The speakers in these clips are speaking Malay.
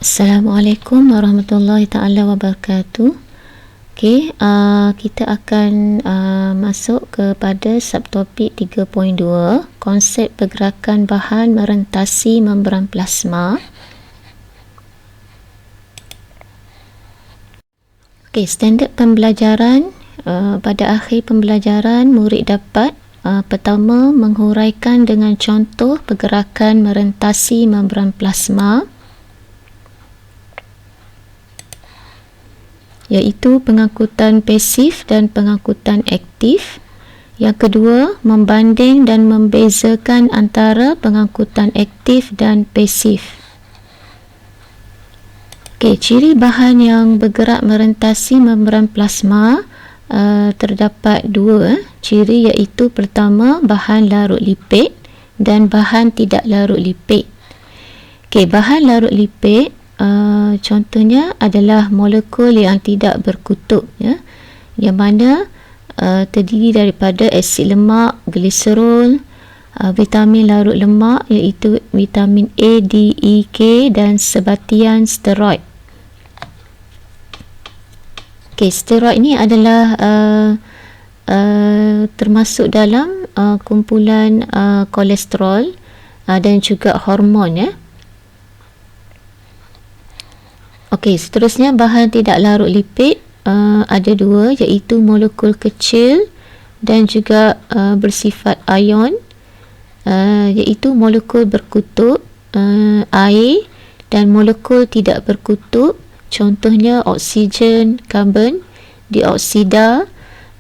Assalamualaikum warahmatullahi taala wabarakatuh. Okey, kita akan masuk kepada subtopik 3.2, konsep pergerakan bahan merentasi membran plasma. Okey, standard pembelajaran. Pada akhir pembelajaran, murid dapat pertama menghuraikan dengan contoh pergerakan merentasi membran plasma, iaitu pengangkutan pasif dan pengangkutan aktif. Yang kedua, membanding dan membezakan antara pengangkutan aktif dan pasif. Okey, ciri bahan yang bergerak merentasi membran plasma terdapat dua ciri, iaitu pertama, bahan larut lipid dan bahan tidak larut lipid. Okey, bahan larut lipid contohnya adalah molekul yang tidak berkutub, yang mana terdiri daripada asid lemak, gliserol, vitamin larut lemak iaitu vitamin A, D, E, K dan sebatian steroid. Okey, steroid ini adalah termasuk dalam kumpulan kolesterol dan juga hormon, Okey, seterusnya bahan tidak larut lipid ada dua, iaitu molekul kecil dan juga bersifat ion, iaitu molekul berkutub, air, dan molekul tidak berkutub, contohnya oksigen, karbon dioksida,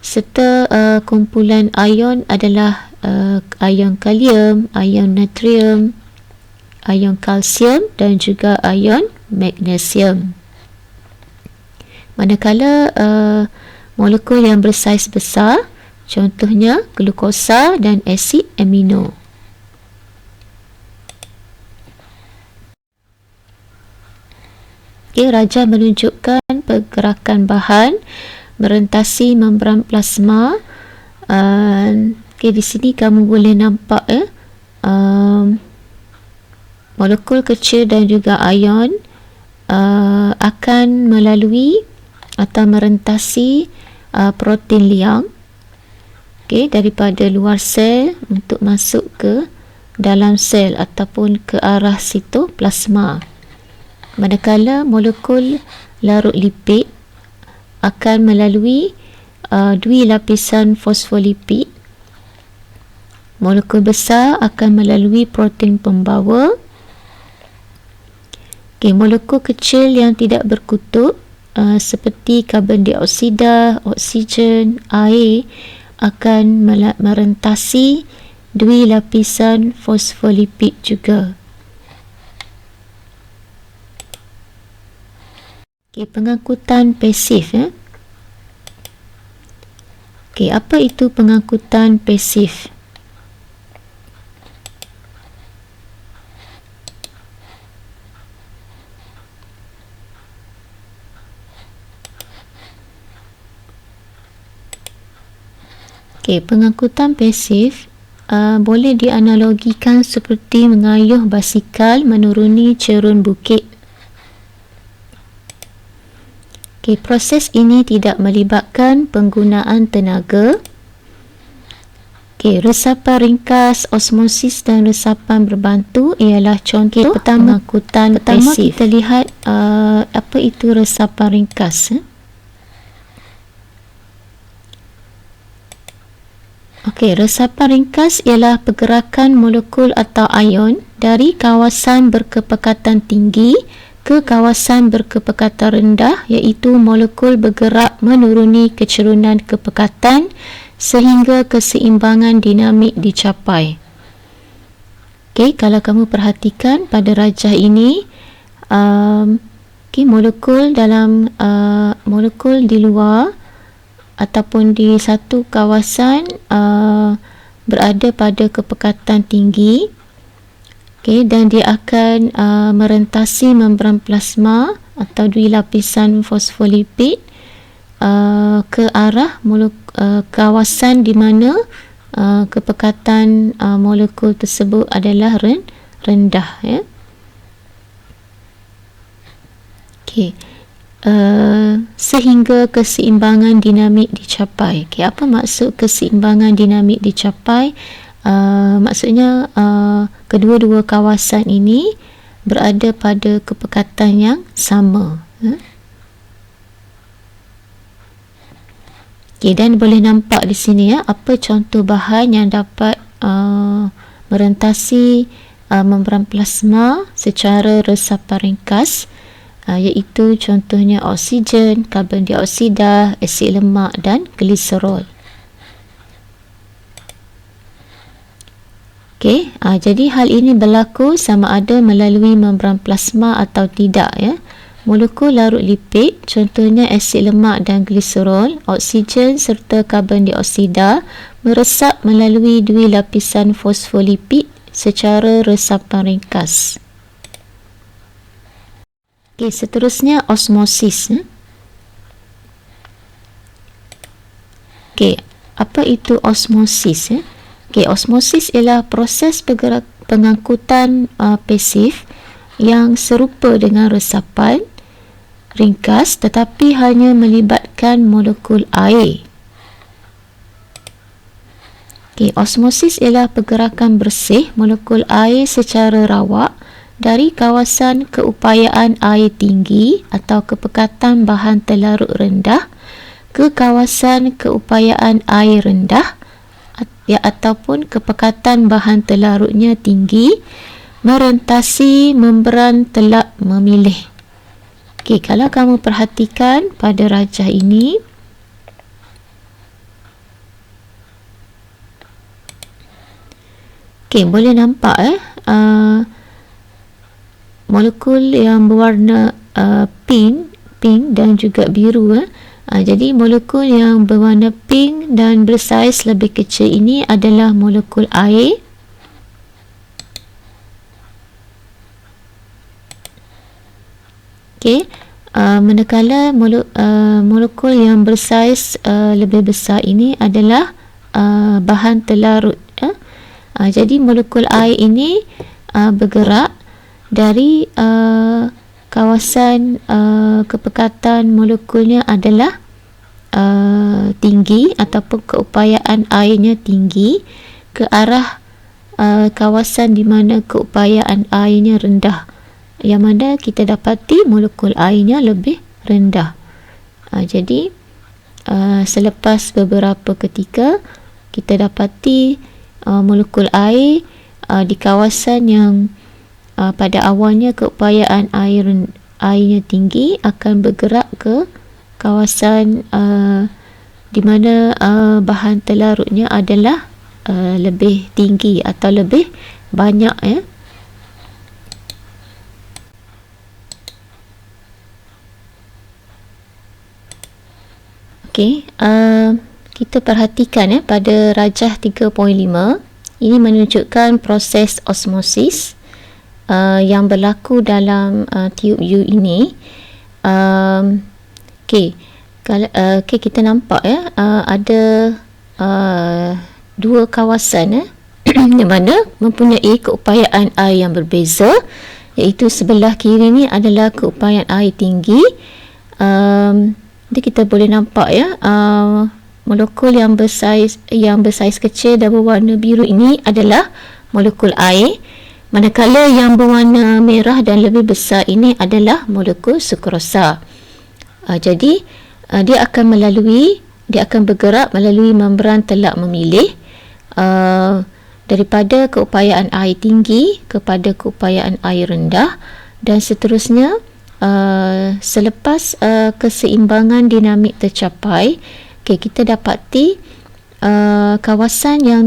serta kumpulan ion adalah ion kalium, ion natrium, ion kalsium dan juga ion magnesium. Manakala molekul yang bersaiz besar, contohnya glukosa dan asid amino. Okay, Raja menunjukkan pergerakan bahan merentasi membran plasma. Okay, di sini kamu boleh nampak molekul kecil dan juga ion akan melalui atau merentasi protein liang, daripada luar sel untuk masuk ke dalam sel ataupun ke arah sitoplasma. Manakala molekul larut lipid akan melalui dui lapisan fosfolipid. Molekul besar akan melalui protein pembawa. Molekul kecil yang tidak berkutub seperti karbon dioksida, oksigen, air akan merentasi dui lapisan fosfolipid juga. Pengangkutan pasif. Apa itu pengangkutan pasif? Pengangkutan pasif boleh dianalogikan seperti mengayuh basikal menuruni cerun bukit. Proses ini tidak melibatkan penggunaan tenaga. Resapan ringkas, osmosis dan resapan berbantu ialah contoh pengangkutan pasif. Kita lihat apa itu resapan ringkas. Resapan ringkas ialah pergerakan molekul atau ion dari kawasan berkepekatan tinggi ke kawasan berkepekatan rendah, iaitu molekul bergerak menuruni kecerunan kepekatan sehingga keseimbangan dinamik dicapai. Kalau kamu perhatikan pada rajah ini, molekul dalam molekul di luar ataupun di satu kawasan berada pada kepekatan tinggi, dan dia akan merentasi membran plasma atau dui lapisan fosfolipid ke arah kawasan di mana kepekatan molekul tersebut adalah rendah. Okey. Sehingga keseimbangan dinamik dicapai. Okey, apa maksud keseimbangan dinamik dicapai? Maksudnya kedua-dua kawasan ini berada pada kepekatan yang sama. Okey, dan boleh nampak di sini apa contoh bahan yang dapat merentasi membran plasma secara resapan ringkas, iaitu contohnya oksigen, karbon dioksida, asid lemak dan gliserol. Okey, jadi hal ini berlaku sama ada melalui membran plasma atau tidak Molekul larut lipid, contohnya asid lemak dan gliserol, oksigen serta karbon dioksida meresap melalui dua lapisan fosfolipid secara resapan ringkas. Okey, seterusnya osmosis. Okey, apa itu osmosis? Okey, osmosis ialah proses pengangkutan pasif yang serupa dengan resapan ringkas tetapi hanya melibatkan molekul air. Okey, osmosis ialah pergerakan bersih molekul air secara rawak dari kawasan keupayaan air tinggi atau kepekatan bahan terlarut rendah ke kawasan keupayaan air rendah ataupun kepekatan bahan terlarutnya tinggi merentasi membran telak memilih. Okey, kalau kamu perhatikan pada rajah ini, okey, boleh nampak molekul yang berwarna pink dan juga biru. Jadi molekul yang berwarna pink dan bersaiz lebih kecil ini adalah molekul air. Okey, manakala molekul yang bersaiz lebih besar ini adalah bahan terlarut. Jadi molekul air ini bergerak dari kawasan kepekatan molekulnya adalah tinggi ataupun keupayaan airnya tinggi ke arah kawasan di mana keupayaan airnya rendah, yang mana kita dapati molekul airnya lebih rendah. Jadi selepas beberapa ketika kita dapati molekul air di kawasan yang pada awalnya keupayaan airnya tinggi akan bergerak ke kawasan di mana bahan terlarutnya adalah lebih tinggi atau lebih banyak. Okey, kita perhatikan pada rajah 3.5, ini menunjukkan proses osmosis yang berlaku dalam tiub U ini. Okey, kita nampak ada dua kawasan yang mana mempunyai keupayaan air yang berbeza, iaitu sebelah kiri ni adalah keupayaan air tinggi. Jadi kita boleh nampak molekul yang bersaiz kecil dan berwarna biru ini adalah molekul air, manakala yang berwarna merah dan lebih besar ini adalah molekul sukrosa. Jadi dia akan bergerak melalui membran telak memilih daripada keupayaan air tinggi kepada keupayaan air rendah, dan seterusnya selepas keseimbangan dinamik tercapai. Kita dapati kawasan yang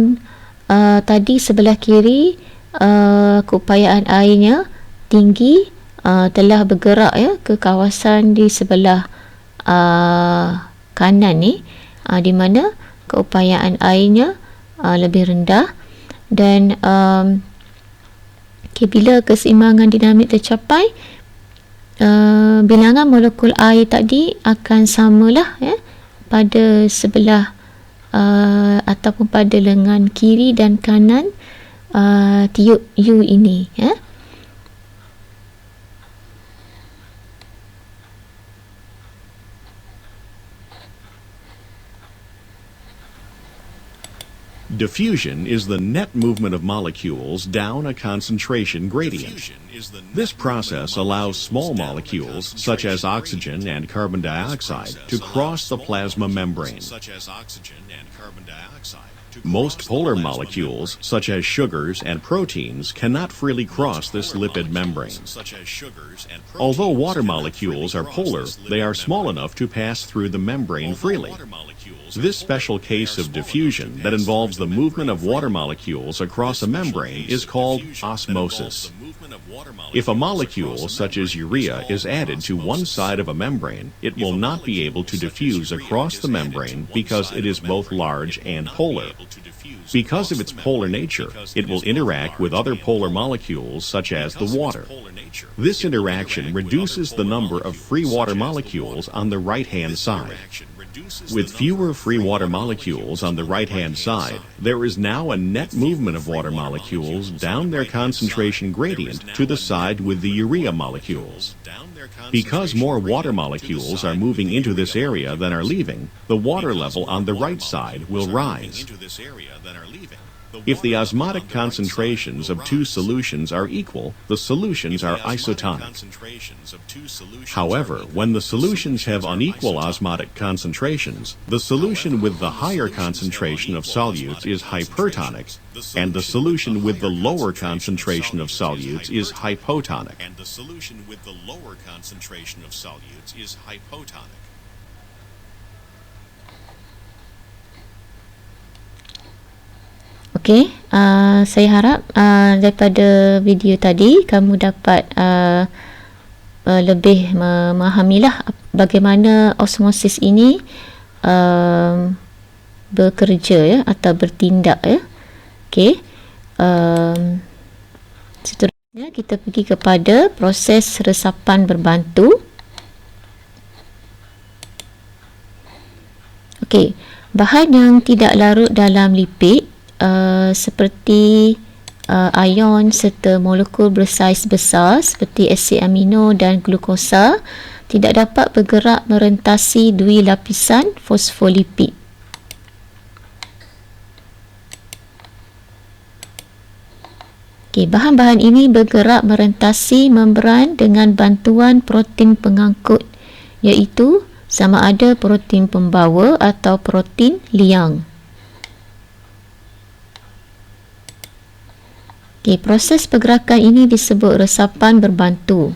tadi sebelah kiri keupayaan airnya tinggi telah bergerak ke kawasan di sebelah kanan ni, di mana keupayaan airnya lebih rendah, dan bila keseimbangan dinamik tercapai, bilangan molekul air tadi akan samalah pada sebelah ataupun pada lengan kiri dan kanan tiub U ini. Diffusion is the net movement of molecules down a concentration gradient. This process allows small molecules, such as oxygen and carbon dioxide, to cross the plasma membrane. Most polar molecules, such as sugars and proteins, cannot freely cross this lipid membrane. Although water molecules are polar, they are small enough to pass through the membrane freely. This special case of diffusion that involves the movement of water molecules across a membrane is called osmosis. If a molecule, such as urea, is added to one side of a membrane, it will not be able to diffuse across the membrane because it is both large and polar. Because of its polar nature, it will interact with other polar molecules such as the water. This interaction reduces the number of free water molecules on the right-hand side. With fewer free water molecules on the right-hand side, there is now a net movement of water molecules down their concentration gradient to the side with the urea molecules. Because more water molecules are moving into this area than are leaving, the water level on the right side will rise. If the osmotic concentrations of two solutions are equal, the solutions are isotonic. However, when the solutions have unequal osmotic concentrations, the solution with the higher concentration of solutes is hypertonic, and the solution with the lower concentration of solutes is hypotonic. Okey, saya harap daripada video tadi kamu dapat lebih memahamilah bagaimana osmosis ini bekerja ya, atau bertindak ya. Okey, seterusnya kita pergi kepada proses resapan berbantu. Okey, bahan yang tidak larut dalam lipid seperti ion serta molekul bersaiz besar seperti asid amino dan glukosa tidak dapat bergerak merentasi dui lapisan fosfolipid. Okay, bahan-bahan ini bergerak merentasi membran dengan bantuan protein pengangkut, iaitu sama ada protein pembawa atau protein liang. Okay, proses pergerakan ini disebut resapan berbantu.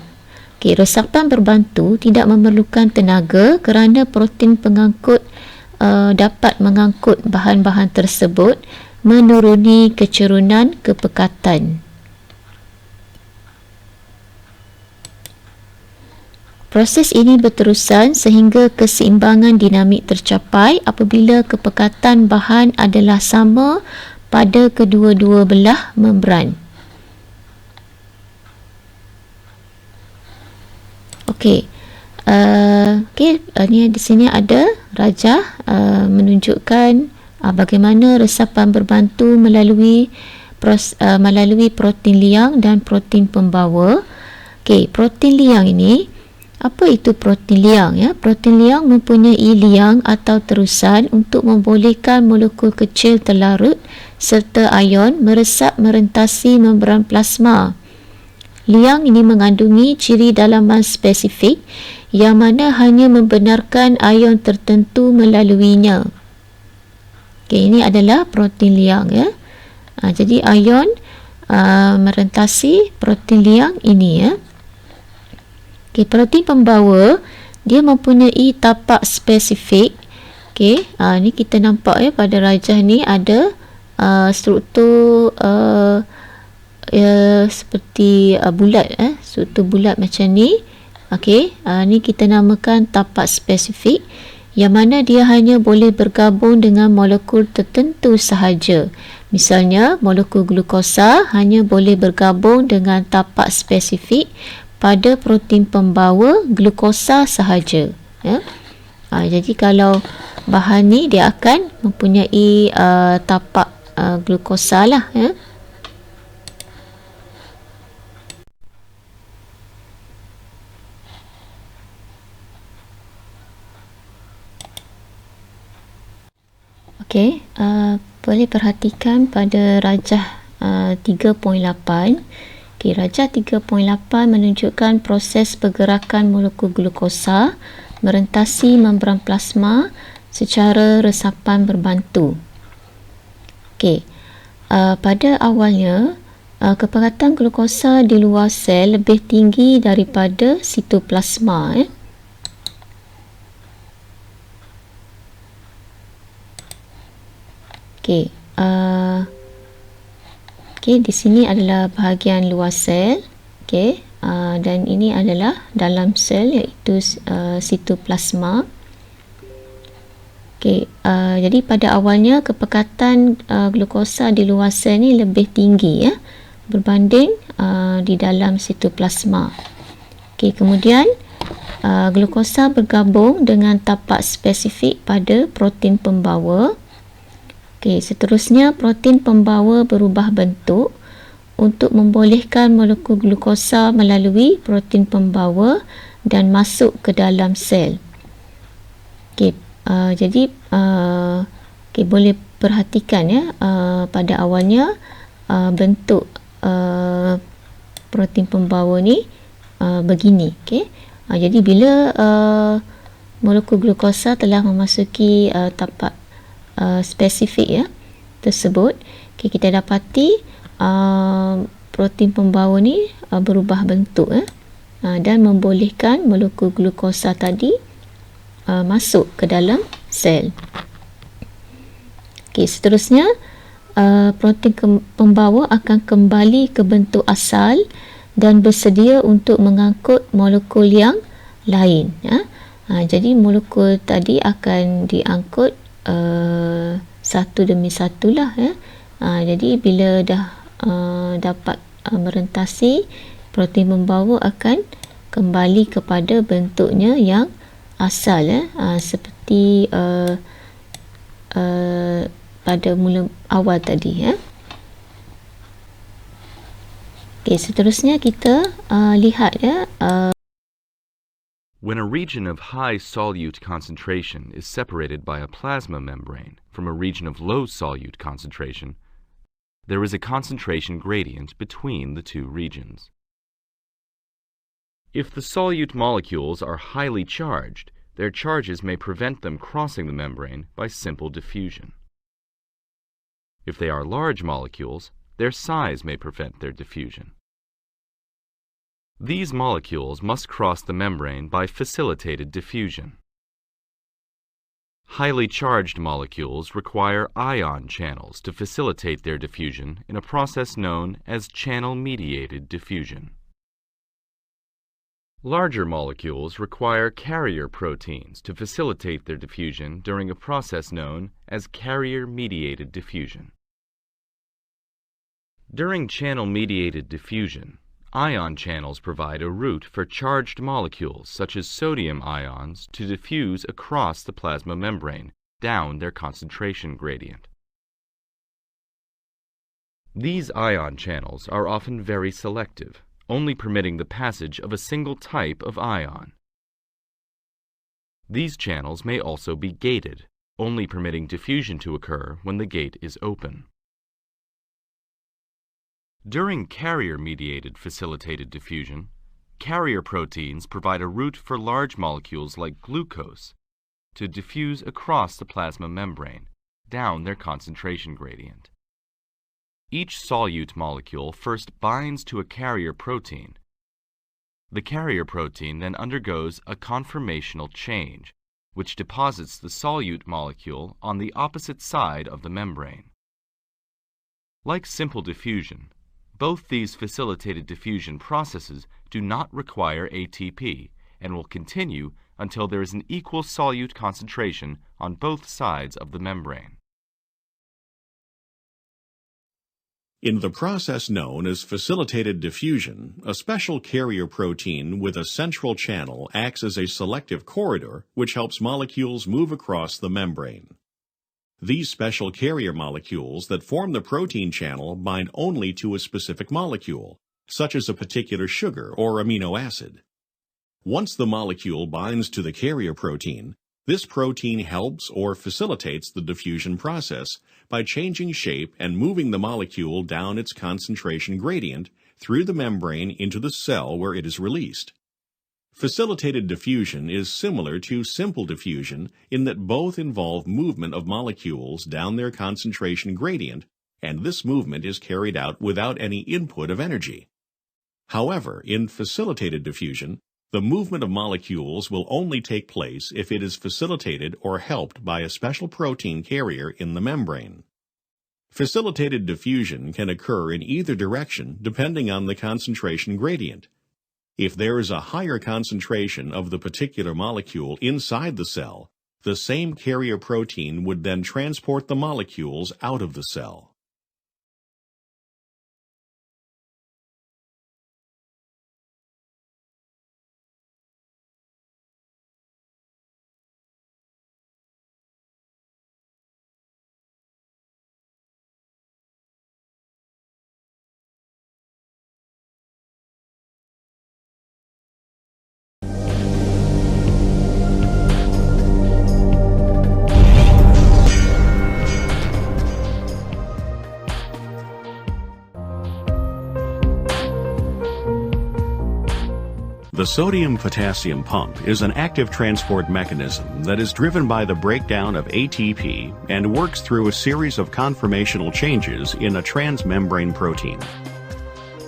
Okay, resapan berbantu tidak memerlukan tenaga kerana protein pengangkut dapat mengangkut bahan-bahan tersebut menuruni kecerunan kepekatan. Proses ini berterusan sehingga keseimbangan dinamik tercapai apabila kepekatan bahan adalah sama pada kedua-dua belah membran. Okey. Ni di sini ada rajah menunjukkan bagaimana resapan berbantu melalui protein liang dan protein pembawa. Okey, protein liang ini, apa itu protein liang ya? Protein liang mempunyai liang atau terusan untuk membolehkan molekul kecil terlarut serta ion meresap merentasi membran plasma. Liang ini mengandungi ciri dalaman spesifik yang mana hanya membenarkan ion tertentu melaluinya. Okey, ini adalah protein liang ya. Jadi ion merentasi protein liang ini ya. Okey, protein pembawa dia mempunyai tapak spesifik. Okey, ni kita nampak ya pada rajah ni ada struktur seperti bulat struktur bulat macam ni. Okey, ni kita namakan tapak spesifik yang mana dia hanya boleh bergabung dengan molekul tertentu sahaja. Misalnya molekul glukosa hanya boleh bergabung dengan tapak spesifik pada protein pembawa glukosa sahaja ya. Jadi kalau bahan ni dia akan mempunyai tapak glukosa lah ya. Okey, Boleh perhatikan pada rajah 3.8. Okay, rajah 3.8 menunjukkan proses pergerakan molekul glukosa merentasi membran plasma secara resapan berbantu. Okay. Pada awalnya, kepadatan glukosa di luar sel lebih tinggi daripada sitoplasma. Okay. Okay, di sini adalah bahagian luar sel. Okay. Dan ini adalah dalam sel, iaitu sitoplasma. Okay. Jadi pada awalnya kepekatan glukosa di luar sel ni lebih tinggi berbanding di dalam sitoplasma. Okay. Kemudian glukosa bergabung dengan tapak spesifik pada protein pembawa. Okay, seterusnya protein pembawa berubah bentuk untuk membolehkan molekul glukosa melalui protein pembawa dan masuk ke dalam sel. Okay, jadi okay, boleh perhatikan pada awalnya bentuk protein pembawa ni begini. Okay. Jadi bila molekul glukosa telah memasuki tapak spesifik tersebut, okay, kita dapati protein pembawa ni berubah bentuk dan membolehkan molekul glukosa tadi masuk ke dalam sel. Okay, seterusnya protein pembawa akan kembali ke bentuk asal dan bersedia untuk mengangkut molekul yang lain. Jadi molekul tadi akan diangkut satu demi satu lah. Jadi bila dah dapat merentasi, protein pembawa akan kembali kepada bentuknya yang asal, seperti pada mula awal tadi. Okay, seterusnya kita lihat When a region of high solute concentration is separated by a plasma membrane from a region of low solute concentration, there is a concentration gradient between the two regions. If the solute molecules are highly charged, their charges may prevent them crossing the membrane by simple diffusion. If they are large molecules, their size may prevent their diffusion. These molecules must cross the membrane by facilitated diffusion. Highly charged molecules require ion channels to facilitate their diffusion in a process known as channel-mediated diffusion. Larger molecules require carrier proteins to facilitate their diffusion during a process known as carrier-mediated diffusion. During channel-mediated diffusion, ion channels provide a route for charged molecules such as sodium ions to diffuse across the plasma membrane down their concentration gradient. These ion channels are often very selective, only permitting the passage of a single type of ion. These channels may also be gated, only permitting diffusion to occur when the gate is open. During carrier-mediated facilitated diffusion, carrier proteins provide a route for large molecules like glucose to diffuse across the plasma membrane, down their concentration gradient. Each solute molecule first binds to a carrier protein. The carrier protein then undergoes a conformational change, which deposits the solute molecule on the opposite side of the membrane. Like simple diffusion, both these facilitated diffusion processes do not require ATP and will continue until there is an equal solute concentration on both sides of the membrane. In the process known as facilitated diffusion, a special carrier protein with a central channel acts as a selective corridor which helps molecules move across the membrane. These special carrier molecules that form the protein channel bind only to a specific molecule, such as a particular sugar or amino acid. Once the molecule binds to the carrier protein, This protein helps or facilitates the diffusion process by changing shape and moving the molecule down its concentration gradient through the membrane into the cell where it is released. Facilitated diffusion is similar to simple diffusion in that both involve movement of molecules down their concentration gradient, and this movement is carried out without any input of energy. However, in facilitated diffusion, the movement of molecules will only take place if it is facilitated or helped by a special protein carrier in the membrane. Facilitated diffusion can occur in either direction depending on the concentration gradient. If there is a higher concentration of the particular molecule inside the cell, the same carrier protein would then transport the molecules out of the cell. The sodium-potassium pump is an active transport mechanism that is driven by the breakdown of ATP and works through a series of conformational changes in a transmembrane protein.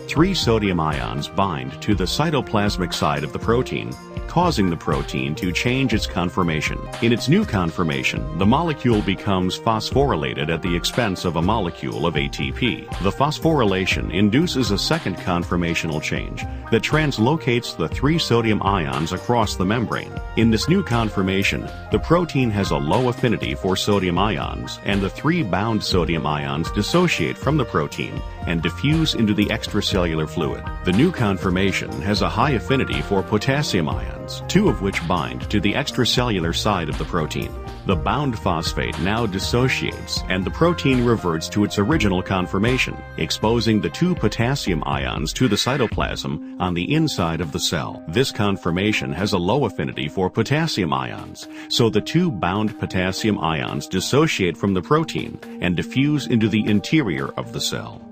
3 sodium ions bind to the cytoplasmic side of the protein, causing the protein to change its conformation. In its new conformation, the molecule becomes phosphorylated at the expense of a molecule of ATP. The phosphorylation induces a second conformational change that translocates the 3 sodium ions across the membrane. In this new conformation, the protein has a low affinity for sodium ions, and the 3 bound sodium ions dissociate from the protein and diffuse into the extracellular fluid. The new conformation has a high affinity for potassium ions, 2 of which bind to the extracellular side of the protein. The bound phosphate now dissociates and the protein reverts to its original conformation, exposing the 2 potassium ions to the cytoplasm on the inside of the cell. This conformation has a low affinity for potassium ions, so the 2 bound potassium ions dissociate from the protein and diffuse into the interior of the cell.